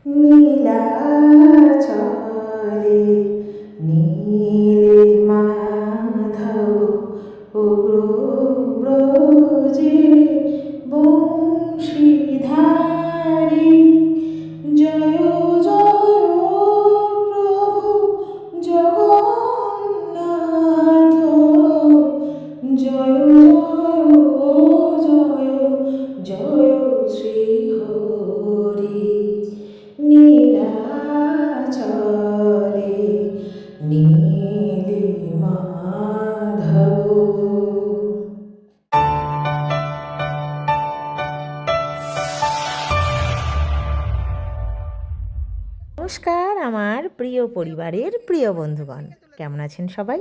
নীলাচলে নীলে মাধব ব্রজে বংশীধারী জয় জয় প্রভু জগন্নাথ জয় জয় জয় শ্রী হরি নীলাচলে নীলে মাধব। নমস্কার আমার প্রিয় পরিবারের প্রিয় বন্ধুগণ, কেমন আছেন সবাই?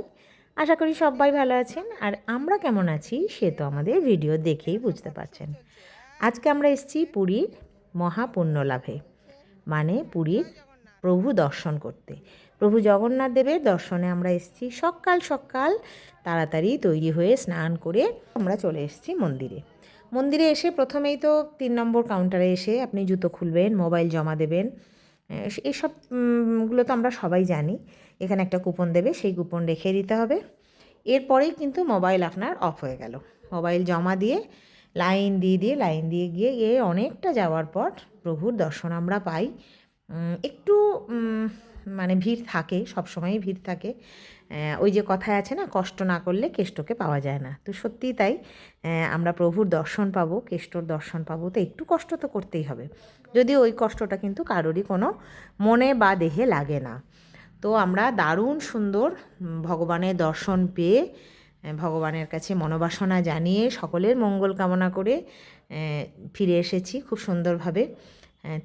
আশা করি সবাই ভালো আছেন। আর আমরা কেমন আছি সে তো আমাদের ভিডিও দেখেই বুঝতে পারছেন। আজকে আমরা এসেছি পুরীর মহাপুণ্য লাভে, মানে পুরীর প্রভু দর্শন করতে। প্রভু জগন্নাথ দেবের দর্শনে আমরা এসেছি সকাল সকাল তাড়াতাড়ি তৈরি হয়ে স্নান করে আমরা চলে এসেছি মন্দিরে। মন্দিরে এসে প্রথমেই তো 3 নম্বর কাউন্টারে এসে আপনি জুতো খুলবেন, মোবাইল জমা দেবেন, এসবগুলো তো আমরা সবাই জানি। এখানে একটা কুপন দেবে, সেই কুপন রেখে দিতে হবে। এরপরেই কিন্তু মোবাইল আপনার অফ হয়ে গেল। মোবাইল জমা দিয়ে লাইন দিয়ে গিয়ে অনেকটা যাওয়ার পর প্রভুর দর্শন আমরা পাই। একটু মানে ভিড় থাকে, সবসময়ই ভিড় থাকে। ওই যে কথায় আছে না, কষ্ট না করলে কেষ্টকে পাওয়া যায় না। তো সত্যিই তাই, আমরা প্রভুর দর্শন পাবো, কেষ্টর দর্শন পাবো, তো একটু কষ্ট তো করতেই হবে। যদিও ওই কষ্টটা কিন্তু কারোরই কোনো মনে বা দেহে লাগে না। তো আমরা দারুণ সুন্দর ভগবানের দর্শন পেয়ে ভগবানের কাছে মনোবাসনা জানিয়ে সকলের মঙ্গল কামনা করে ফিরে এসেছি খুব সুন্দরভাবে।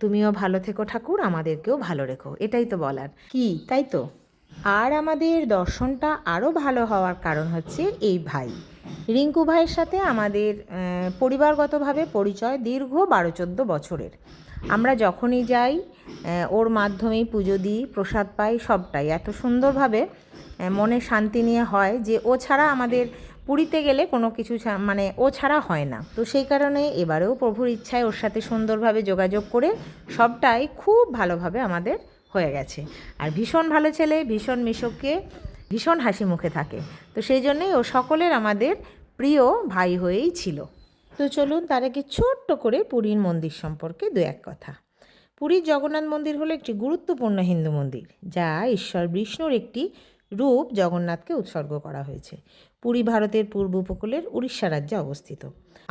তুমিও ভালো থেকো ঠাকুর, আমাদেরকেও ভালো রেখো, এটাই তো বলার, কি তাই তো? আর আমাদের দর্শনটা আরও ভালো হওয়ার কারণ হচ্ছে এই ভাই রিঙ্কু ভাইয়ের সাথে আমাদের পরিবারগতভাবে পরিচয় দীর্ঘ 12-14 বছরের। আমরা যখনই যাই ওর মাধ্যমেই পুজো দিই, প্রসাদ পাই, সবটাই এত সুন্দরভাবে মনে শান্তি নিয়ে হয় যে ও ছাড়া আমাদের পুরীতে গেলে কোনো কিছু মানে ও ছাড়া হয় না। তো সেই কারণে এবারেও প্রভুর ইচ্ছায় ওর সাথে সুন্দরভাবে যোগাযোগ করে সবটাই খুব ভালোভাবে আমাদের হয়ে গেছে। আর ভীষণ ভালো ছেলে, ভীষণ মিশুকে, ভীষণ হাসি মুখে থাকে। তো সেই জন্যেই ও সকলের আমাদের প্রিয় ভাই হয়েই ছিল। তো চলুন তার আগে ছোট্ট করে পুরীর মন্দির সম্পর্কে 2-1 কথা। পুরীর জগন্নাথ মন্দির হলো একটি গুরুত্বপূর্ণ হিন্দু মন্দির, যা ঈশ্বর বিষ্ণুর একটি রূপ জগন্নাথকে উৎসর্গ করা হয়েছে। পুরী ভারতের পূর্ব উপকূলের উড়িষ্যা রাজ্যে অবস্থিত।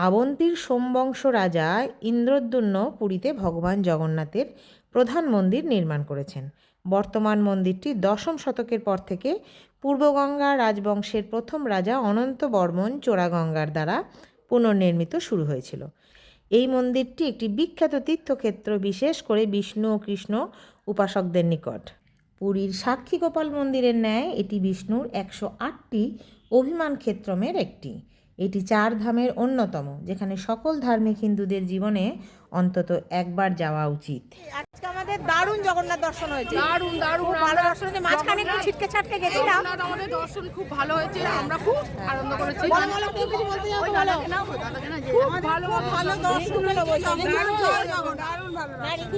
আবন্তীর সোমবংশ রাজা ইন্দ্রদ্যুম্ন পুরীতে ভগবান জগন্নাথের প্রধান মন্দির নির্মাণ করেছেন। বর্তমান মন্দিরটি 10ম শতকের পর থেকে পূর্বগঙ্গা রাজবংশের প্রথম রাজা অনন্ত বর্মন চোরাগঙ্গার দ্বারা পুনর্নির্মিত শুরু হয়েছিল। এই মন্দিরটি একটি বিখ্যাত তীর্থক্ষেত্র, বিশেষ করে বিষ্ণু ও কৃষ্ণ উপাসকদের নিকট। পুরীর সাক্ষী গোপাল মন্দিরের ন্যায় এটি বিষ্ণুর 108টি অভিমান ক্ষেত্রমের একটি। এটি 4 ধামের অন্যতম, যেখানে সকল ধার্মিক হিন্দুদের জীবনে অন্তত একবার যাওয়া উচিত। আজকে আমাদের দারুণ জগন্নাথ দর্শন হয়েছে, দারুণ ভালো দর্শন হয়েছে। মাঝখানে একটু ছিটকে ছাটকে গেছিলাম, আমাদের দর্শন খুব ভালো হয়েছে, আমরা খুব আনন্দ করেছি। কিছু বলতে যাবো, ভালো দর্শন হলো।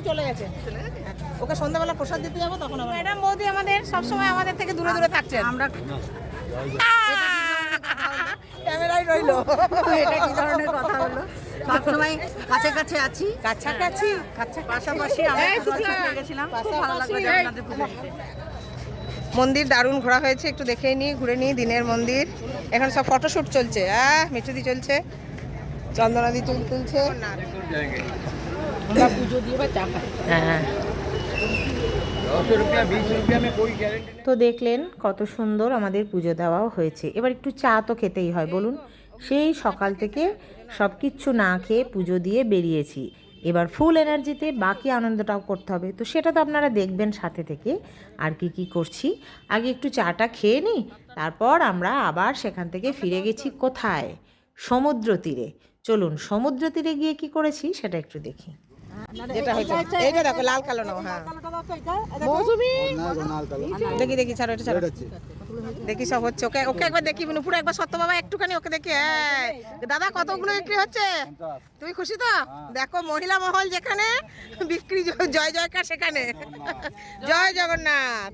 চলে গেছে, ওকে সন্ধ্যাবেলা প্রসাদ দিতে যাবো, তখন ম্যাডাম বৌদি আমাদের সবসময় আমাদের থেকে দূরে দূরে থাকছেন। আমরা ক্যামেরায় রইলো, এটা কি ধরনের কথা হলো? সবসময় কাছে আছি, কাছাকাছি পাশাপাশি আমরা গেছিলাম, খুব ভালো লাগলো আপনাদের পুজো দিতে। মন্দির দারুণ ঘোরা হয়েছে, একটু দেখে নিই, ঘুরে নিই দিনের মন্দির। এখন সব ফটোশ্যুট চলছে, মিঠুদি চলছে, চন্দনাদি তুলছে, আমরা পুজো দিয়ে বা চা খাই। হ্যাঁ। তো দেখলেন কত সুন্দর আমাদের পুজো দেওয়াও হয়েছে। এবার একটু চা তো খেতেই হয়, বলুন। সেই সকাল থেকে সব কিচ্ছু না খেয়ে পুজো দিয়ে বেরিয়েছি, এবার ফুল এনার্জিতে বাকি আনন্দটাও করতে হবে। তো সেটা তো আপনারা দেখবেন সাথে থেকে আর কি করছি। আগে একটু চাটা খেয়ে নিই, তারপর আমরা আবার সেখান থেকে ফিরে গেছি কোথায়? সমুদ্র তীরে। চলুন সমুদ্র তীরে গিয়ে কি করেছি সেটা একটু দেখি। যেটা হয়েছে এইটা দেখো, লাল কালো নাও। হ্যাঁ, মৌসুমি দেখি দেখি ছাড়ো এটা ছাড়ো দেখি সব হচ্ছে ওকে ওকে একবার দেখি পুরো একবার সত্য বাবা একটুখানি ওকে দেখি দাদা কতগুলো বিক্রি হচ্ছে তুমি খুশি তো দেখো মহিলা মহল যেখানে বিক্রি জয় জয়কার সেখানে জয় জগন্নাথ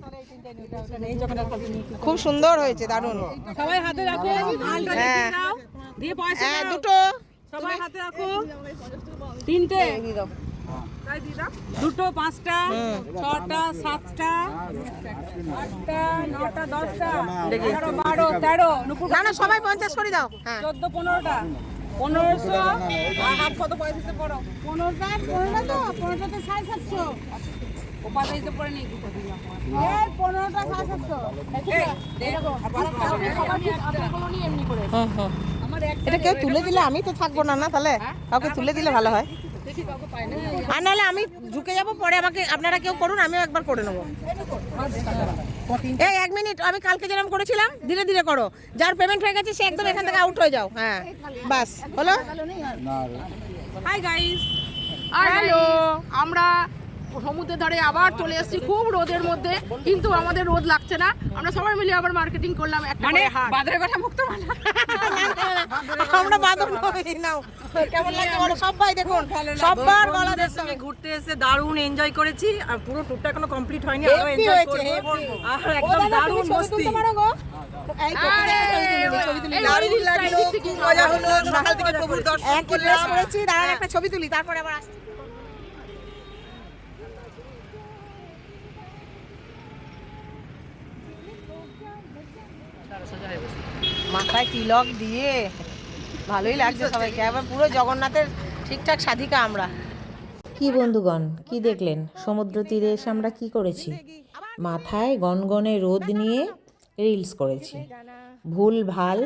খুব সুন্দর হয়েছে দারুণ সবাই হাতে রাখো হ্যাঁ দিয়ে পয়সা হ্যাঁ দাও। দুটো সবাই হাতে রাখো 3টে তাই দিদা 2টো 5টা 6টা 7টা 8টা 9টা 10টা 11 12 13 নুপুর না না সবাই 50 করে দাও হ্যাঁ 14 15টা 1500 আর হাফ কত পয়সা পড়ো 15টা তো 15টা 750 ও পাতা হিসেব করে নেই দুটো দিলাম এই 15টা 750 এই দেখো আপনাগুলো নিয়ে এমনি করে হুম হুম এটা কেউ তুলে দিলে আমি তো থাকবো না না তাহলে কাউকে তুলে দিলে ভালো হয় আর নাহলে আমি ঢুকে যাবো পরে আমাকে আপনারা কেউ করুন আমিও একবার করে নেবো এই 1 মিনিট আমি কালকে যেরকম করেছিলাম ধীরে ধীরে করো যার পেমেন্ট হয়ে গেছে সে একদম এখান থেকে আউট হয়ে যাও হ্যাঁ বাস হলো হাই গাইস হ্যালো আমরা সমুদ্রের ধারে আবার চলে এসেছি খুব রোদের মধ্যে কিন্তু আমাদের রোদ লাগছে না আমরা সবাই মিলে আবার মার্কেটিং করলাম একটা মানে বাজারের কথা মুক্ত আমরা বাদর নই নাও কেমন লাগে বলো সবাই দেখুন সবার গলা আমি ঘুরতে এসে দারুণ এনজয় করেছি আর পুরো ট্যুরটা এখনো কমপ্লিট হয়নি আরো এনজয় করব আর একদম দারুণ মস্তি এই ছবি তুলি দারুণ লাগলো কি মজা হলো সকাল থেকে প্রভুর দর্শন একই ড্রেস পরেছি দাঁড়ান একটা ছবি তুলি তারপরে আবার আসছি মাথায় তিলক দিয়ে ভালোই লাগছে সবাইকে আবার পুরো জগন্নাথের ঠিকঠাক সাধিকা আমরা কি বন্ধুগণ কি দেখলেন সমুদ্র তীরে এসে আমরা কি করেছি মাথায় গনগনে রোদ নিয়ে রিলস করেছি ভুল ভাল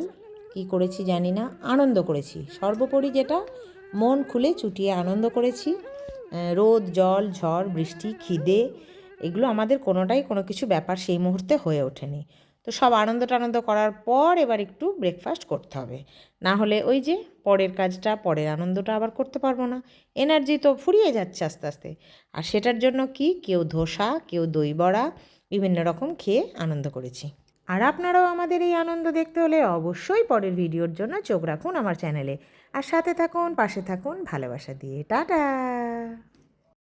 কি করেছি জানি না আনন্দ করেছি সর্বোপরি যেটা মন খুলে চুটিয়ে আনন্দ করেছি রোদ জল ঝড় বৃষ্টি খিদে এগুলো আমাদের কোনোটাই কোনো কিছু ব্যাপার সেই মুহূর্তে হয়ে ওঠেনি তো সব আনন্দ টানন্দ করার পর এবার একটু ব্রেকফাস্ট করতে হবে না হলে ওই যে পরের কাজটা পরের আনন্দটা আবার করতে পারবো না এনার্জি তো ফুরিয়ে যাচ্ছে আস্তে আস্তে আর সেটার জন্য কি কেউ ধোসা কেউ দই বড়া বিভিন্ন রকম খেয়ে আনন্দ করেছি আর আপনারাও আমাদের এই আনন্দ দেখতে হলে অবশ্যই পরের ভিডিওর জন্য চোখ রাখুন আমার চ্যানেলে আর সাথে থাকুন পাশে থাকুন ভালোবাসা দিয়ে টাটা।